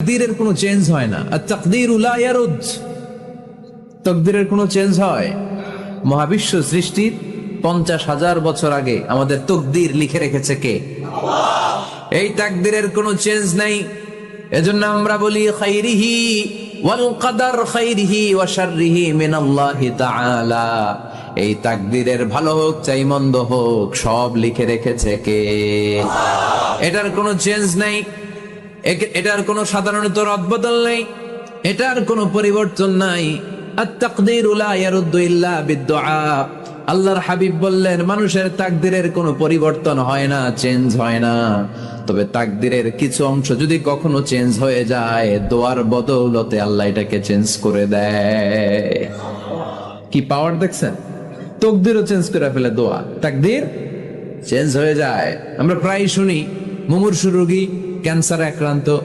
তাকদীরের কোনো চেঞ্জ হয় না। আর তাকদীরু লা ইয়ারুদ, তাকদীরের কোনো চেঞ্জ হয়? মহাবিশ্ব সৃষ্টির 50,000 বছর আগে আমাদের তাকদীর লিখে রেখেছে কে? এই তাকদীরের কোনো চেঞ্জ নাই। এজন্য আমরা বলি খাইরিহি ওয়াল কদর, খাইরিহি ওয়া শাররিহি মিনাল্লাহি তাআলা। এই তাকদীরের ভালো হোক চাই মন্দ হোক, সব লিখে রেখেছে কে? এটার কোনো চেঞ্জ নাই, এটার কোনো সাধারণত রদবদল নেই, এটার কোনো পরিবর্তন নাই। আত-তাকদীরু লা ইয়ারুদ্দু ইল্লা বিদ-দুআ। আল্লাহর হাবিব বললেন, মানুষের তাকদীরের কোনো পরিবর্তন হয় না, চেঞ্জ হয় না। তবে তাকদীরের কিছু অংশ যদি কখনো চেঞ্জ হয়ে যায়, দোয়ার বদৌলতে আল্লাহ এটাকে চেঞ্জ করে দেয়। কি পাওয়ার দেখছেন? তাকদীরও চেঞ্জ করে ফেলে দোয়া, তাকদীর চেঞ্জ হয়ে যায়। আমরা প্রায় শুনি মুমূর্ষু রোগী, ক্যান্সারে আক্রান্ত,